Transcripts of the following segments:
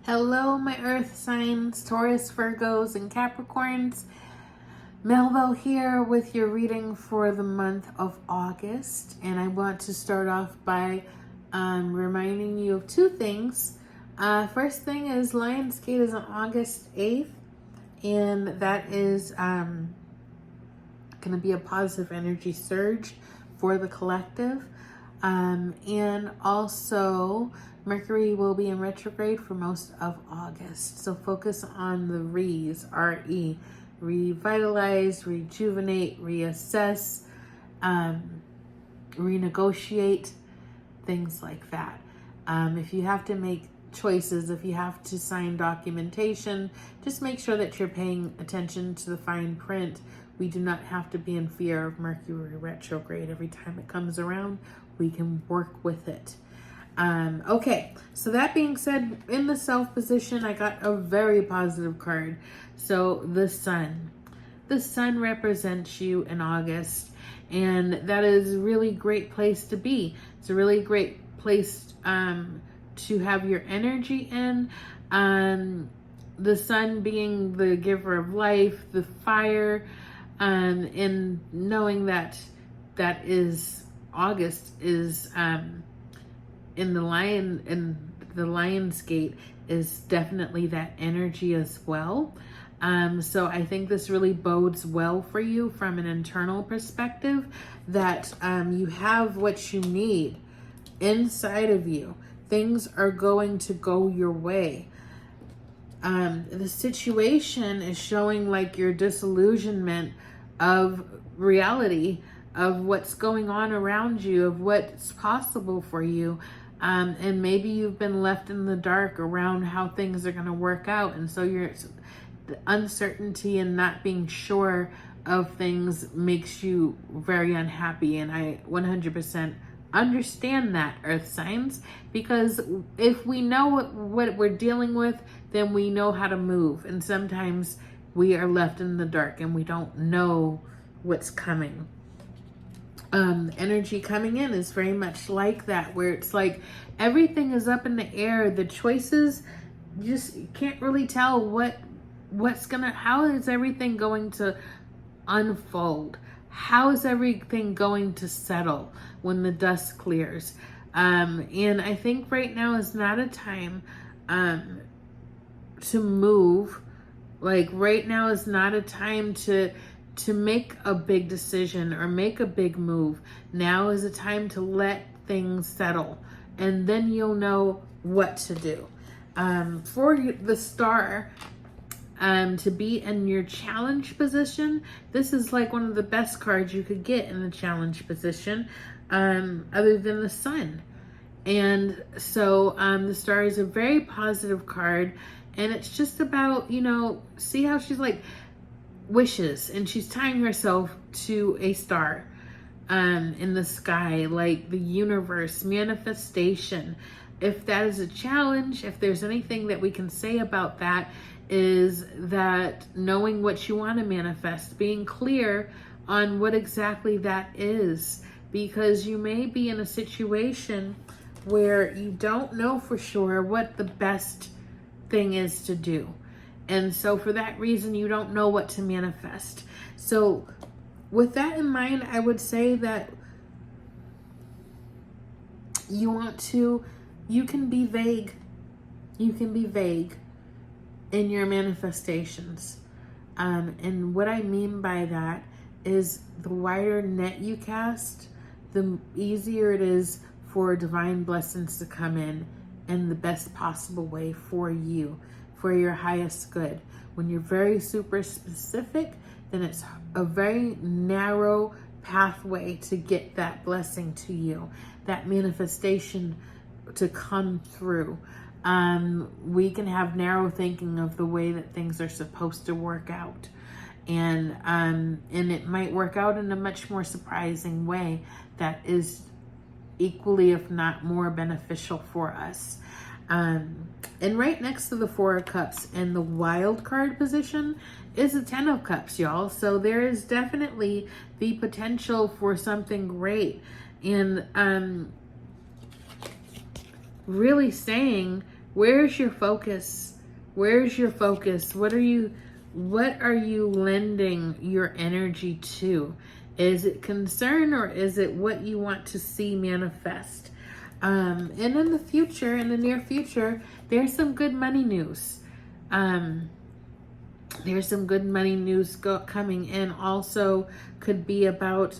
Hello, my earth signs, Taurus, Virgos, and Capricorns. Melvo here with your reading for the month of August. And I want to start off by reminding you of two things. First thing is Lionsgate is on August 8th, and that is going to be a positive energy surge for the collective. And also Mercury will be in retrograde for most of August. So focus on the Re's, R-E, revitalize, rejuvenate, reassess, renegotiate, things like that. If you have to make choices, if you have to sign documentation, just make sure that you're paying attention to the fine print. We do not have to be in fear of Mercury retrograde. Every time it comes around, we can work with it. Okay, so that being said, in the self position, I got a very positive card. So the sun. The sun represents you in August, and that is a really great place to be. It's a really great place to have your energy in. The sun being the giver of life, the fire, and knowing that is August is in the Lion's Gate is definitely that energy as well. So I think this really bodes well for you from an internal perspective, that you have what you need inside of you. Things are going to go your way. The situation is showing like your disillusionment of reality, of what's going on around you, of what's possible for you. And maybe you've been left in the dark around how things are going to work out. And so the uncertainty and not being sure of things makes you very unhappy. And I 100% understand that, earth signs, because if we know what we're dealing with, then we know how to move. And sometimes we are left in the dark and we don't know what's coming. Energy coming in is very much like that, where it's like everything is up in the air. The choices, you can't really tell how is everything going to unfold? How is everything going to settle when the dust clears? And I think right now is not a time to move. Like right now is not a time to make a big decision or make a big move. Now is a time to let things settle, and then you'll know what to do. For the star, to be in your challenge position, this is like one of the best cards you could get in the challenge position, other than the sun. And so the star is a very positive card, and it's just about, see how she's like wishes, and she's tying herself to a star in the sky, like the universe, manifestation. If that is a challenge, if there's anything that we can say about that, is that knowing what you want to manifest, being clear on what exactly that is, because you may be in a situation where you don't know for sure what the best thing is to do. And so for that reason, you don't know what to manifest. So with that in mind, I would say that you can be vague. You can be vague in your manifestations. And what I mean by that is the wider net you cast, the easier it is for divine blessings to come in the best possible way for you, for your highest good. When you're very super specific, then it's a very narrow pathway to get that blessing to you, that manifestation to come through. We can have narrow thinking of the way that things are supposed to work out. And it might work out in a much more surprising way that is equally, if not more, beneficial for us. And right next to the Four of Cups in the wild card position is the Ten of Cups, y'all. So there is definitely the potential for something great. And really saying Where's your focus? Where's your focus? What are you lending your energy to? Is it concern, or is it what you want to see manifest? And in the future, in the near future, there's some good money news. There's some good money news coming in. Also could be about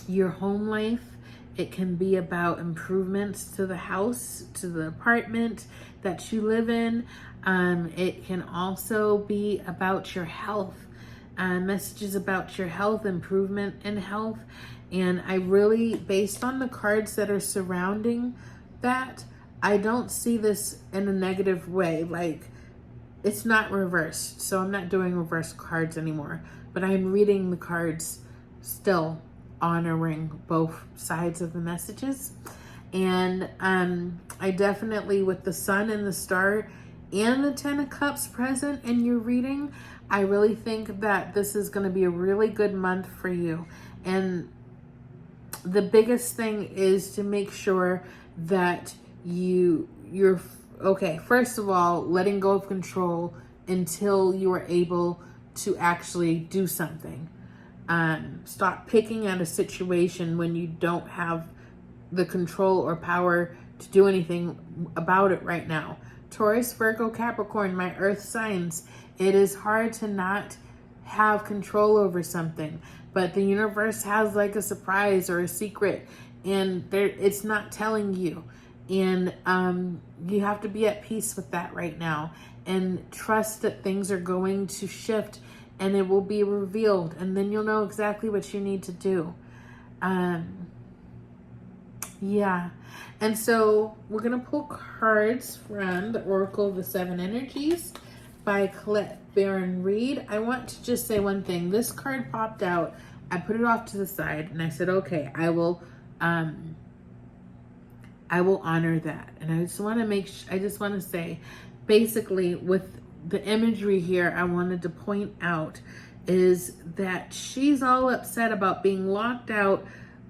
your home life. It can be about improvements to the house, to the apartment that you live in. It can also be about your health. Messages about your health, improvement in health. And I really, based on the cards that are surrounding that, I don't see this in a negative way. Like, it's not reversed. So I'm not doing reverse cards anymore. But I'm reading the cards still, honoring both sides of the messages. And I definitely, with the Sun and the Star and the 10 of Cups present in your reading, I really think that this is going to be a really good month for you. And the biggest thing is to make sure that you're okay. First of all, letting go of control until you are able to actually do something. Stop picking at a situation when you don't have the control or power to do anything about it right now. Taurus, Virgo, Capricorn, my earth signs. It is hard to not have control over something, but the universe has like a surprise or a secret, and it's not telling you. And you have to be at peace with that right now and trust that things are going to shift and it will be revealed, and then you'll know exactly what you need to do. Yeah. And so we're going to pull cards from the Oracle of the Seven Energies by Colette Baron Reed. I want to just say one thing. This card popped out. I put it off to the side and I said, okay, I will honor that. And I just want to say, basically, with the imagery here, I wanted to point out is that she's all upset about being locked out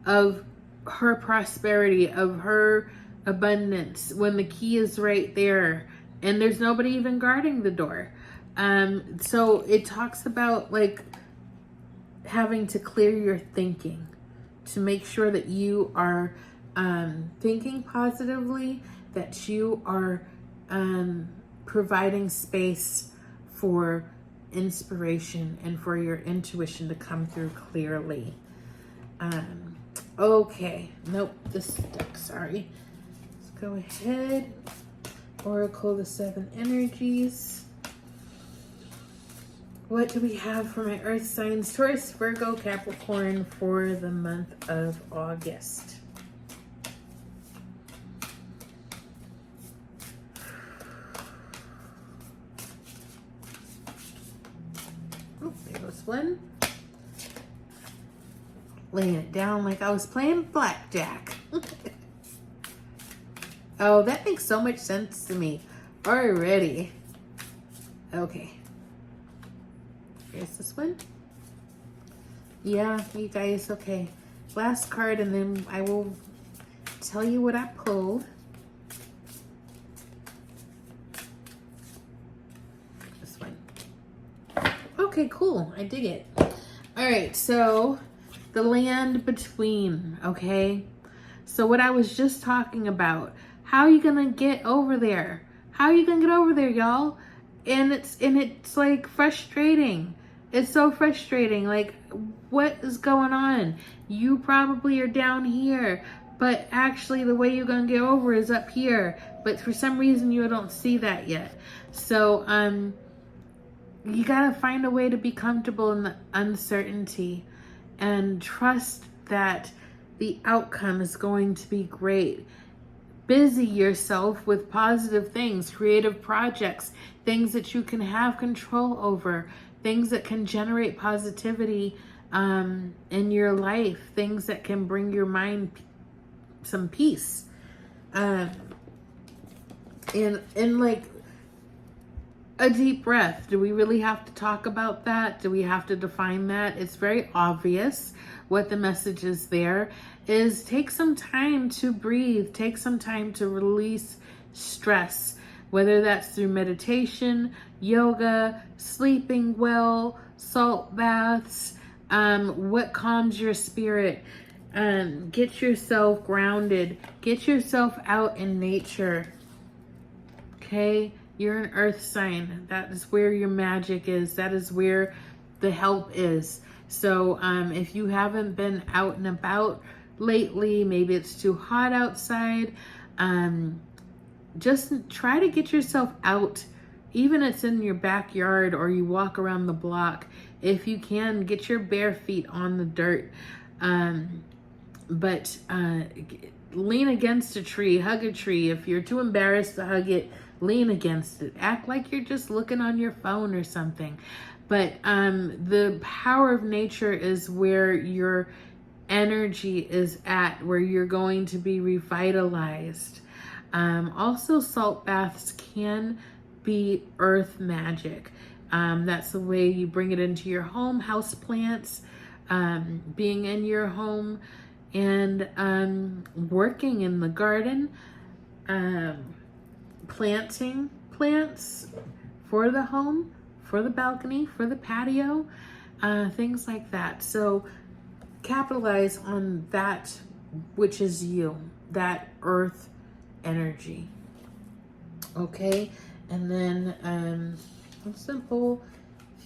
of her prosperity, of her abundance, when the key is right there and there's nobody even guarding the door. So it talks about like having to clear your thinking to make sure that you are thinking positively, that you are providing space for inspiration and for your intuition to come through clearly. Okay, nope, this deck, sorry. Let's go ahead. Oracle, the Seven Energies. What do we have for my earth signs? Taurus, Virgo, Capricorn for the month of August. Oh, there goes one. Laying it down like I was playing blackjack. Oh, that makes so much sense to me already. Okay. Here's this one. Yeah, you guys, okay. Last card, and then I will tell you what I pulled. This one. Okay, cool. I dig it. All right, so the land between, okay? So what I was just talking about, how are you gonna get over there? How are you gonna get over there, y'all? And it's like frustrating. It's so frustrating. Like, what is going on? You probably are down here, but actually the way you're gonna get over is up here. But for some reason you don't see that yet. So you gotta find a way to be comfortable in the uncertainty and trust that the outcome is going to be great. Busy yourself with positive things, creative projects, things that you can have control over, things that can generate positivity in your life, things that can bring your mind some peace. And like a deep breath. Do we really have to talk about that? Do we have to define that? It's very obvious what the message is there. is take some time to breathe, take some time to release stress, whether that's through meditation, yoga, sleeping well, salt baths, what calms your spirit. Get yourself grounded, get yourself out in nature. Okay, you're an earth sign. That is where your magic is. That is where the help is. So if you haven't been out and about lately, maybe it's too hot outside, just try to get yourself out. Even if it's in your backyard or you walk around the block, if you can, get your bare feet on the dirt. But lean against a tree, hug a tree. If you're too embarrassed to hug it, lean against it. Act like you're just looking on your phone or something. But the power of nature is where your energy is at, where you're going to be revitalized. Also, salt baths can be earth magic. That's the way you bring it into your home, house plants, being in your home, and working in the garden, planting plants for the home, for the balcony, for the patio, things like that. So capitalize on that which is you, that earth energy. Okay, and then a simple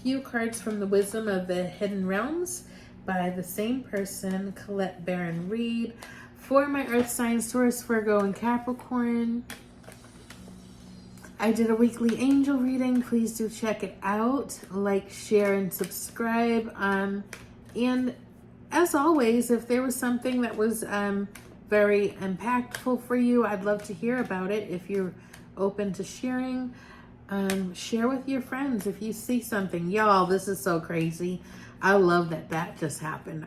few cards from the Wisdom of the Hidden Realms by the same person, Colette Baron Reed, for my earth signs, Taurus, Virgo, and Capricorn. I did a weekly angel reading. Please do check it out. Like, share, and subscribe. And as always, if there was something that was very impactful for you, I'd love to hear about it. If you're open to sharing, share with your friends if you see something. Y'all, this is so crazy. I love that just happened.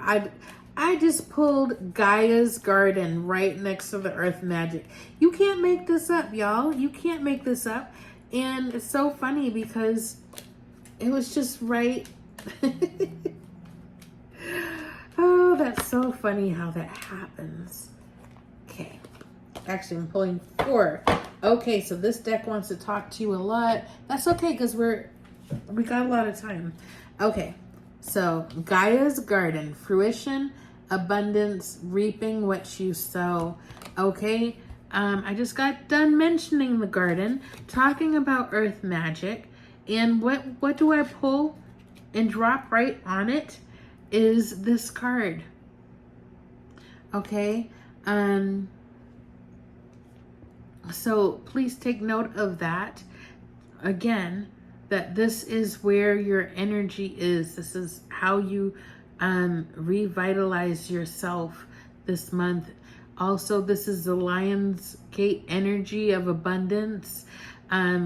I just pulled Gaia's Garden right next to the Earth Magic. You can't make this up, y'all. You can't make this up. And it's so funny because it was just right. Oh, that's so funny how that happens. Okay. Actually, I'm pulling 4. Okay, so this deck wants to talk to you a lot. That's okay because we got a lot of time. Okay. So, Gaia's Garden, fruition, abundance, reaping what you sow. Okay, I just got done mentioning the garden, talking about earth magic, and what do I pull and drop right on it is this card. Okay, so please take note of that. Again, that this is where your energy is. This is how you revitalize yourself this month. Also, this is the Lion's Gate energy of abundance.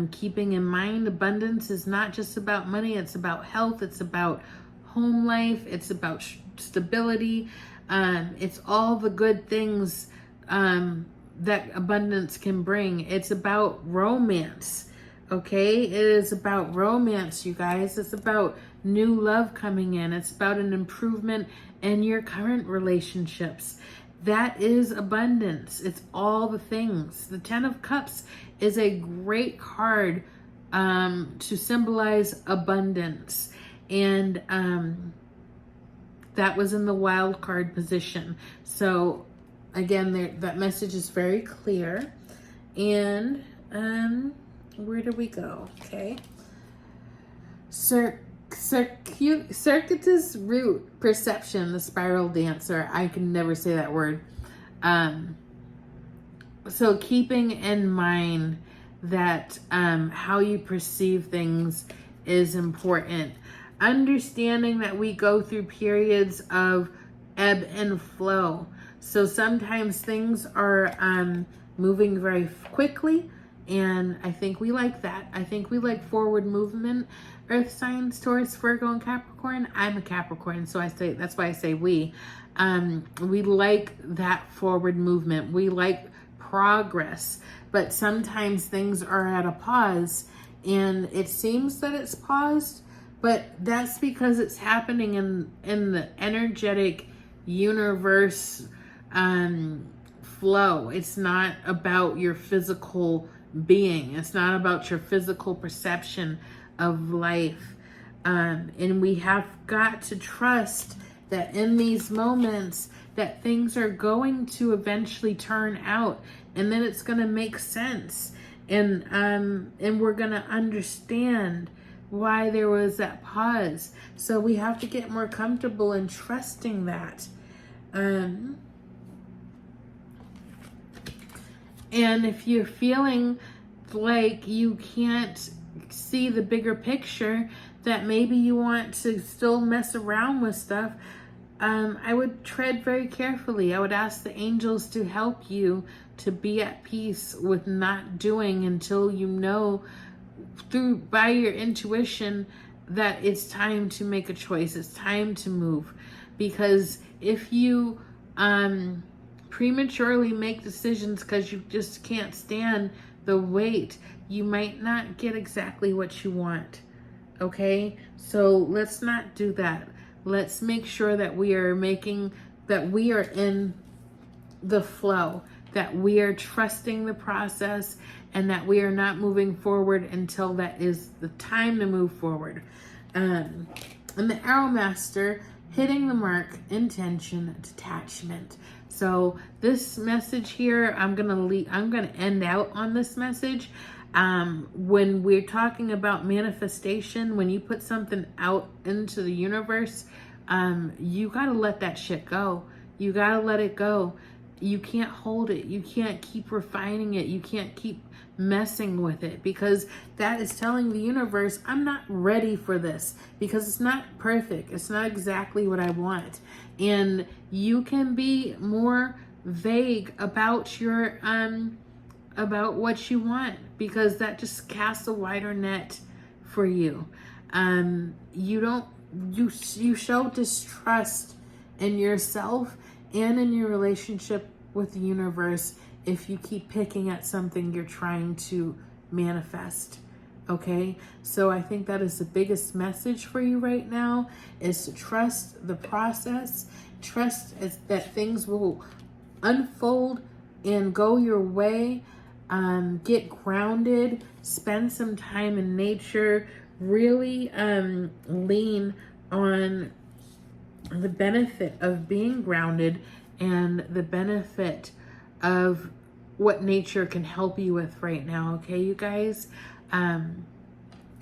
Keeping in mind, abundance is not just about money. It's about health. It's about home life. It's about stability. It's all the good things that abundance can bring. It's about romance. Okay, it is about romance, you guys. It's about new love coming in. It's about an improvement in your current relationships. That is abundance. It's all the things. The 10 of Cups is a great card to symbolize abundance. And that was in the wild card position. So again, that message is very clear. And where do we go? Okay. Circuitous root perception, the spiral dancer. I can never say that word. So keeping in mind that how you perceive things is important. Understanding that we go through periods of ebb and flow. So sometimes things are moving very quickly. And I think we like that. I think we like forward movement. Earth signs, Taurus, Virgo, and Capricorn. I'm a Capricorn, so that's why I say we. We like that forward movement. We like progress. But sometimes things are at a pause, and it seems that it's paused, but that's because it's happening in the energetic universe flow. It's not about your physical being. It's not about your physical perception of life. And we have got to trust that in these moments that things are going to eventually turn out, and then it's going to make sense. And we're going to understand why there was that pause. So we have to get more comfortable in trusting that. And if you're feeling like you can't see the bigger picture, that maybe you want to still mess around with stuff, I would tread very carefully. I would ask the angels to help you to be at peace with not doing until you know by your intuition that it's time to make a choice. It's time to move. Because if you prematurely make decisions because you just can't stand the wait, you might not get exactly what you want. Okay? So let's not do that. Let's make sure that we are in the flow, that we are trusting the process, and that we are not moving forward until that is the time to move forward. And the Arrow Master, hitting the mark, intention, detachment. So this message here, I'm gonna end out on this message. When we're talking about manifestation, when you put something out into the universe, you gotta let that shit go. You gotta let it go. You can't hold it. You can't keep refining it. You can't keep messing with it, because that is telling the universe, I'm not ready for this, because it's not perfect. It's not exactly what I want. And you can be more vague about your about what you want, because that just casts a wider net for you. You show distrust in yourself and in your relationship with the universe if you keep picking at something you're trying to manifest. Okay, so I think that is the biggest message for you right now, is to trust the process. Trust that things will unfold and go your way. Get grounded, spend some time in nature, really lean on the benefit of being grounded and the benefit of what nature can help you with right now. Okay, you guys?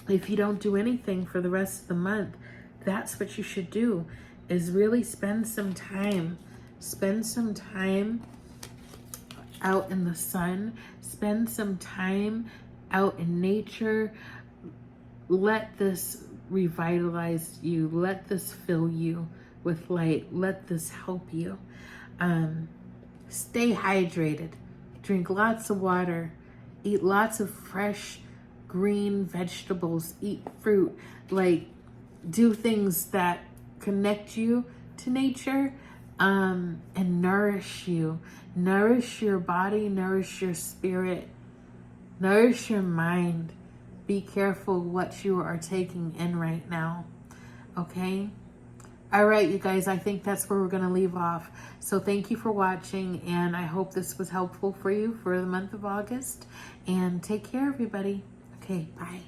If you don't do anything for the rest of the month, that's what you should do, is really spend some time out in the sun, spend some time out in nature. Let this revitalize you. Let this fill you with light. Let this help you. Stay hydrated. Drink lots of water. Eat lots of fresh green vegetables. Eat fruit. Like, do things that connect you to nature, and nourish you. Nourish your body, nourish your spirit, nourish your mind. Be careful what you are taking in right now. Okay? All right, you guys, I think that's where we're going to leave off. So thank you for watching, and I hope this was helpful for you for the month of August. And take care, everybody. Okay, bye.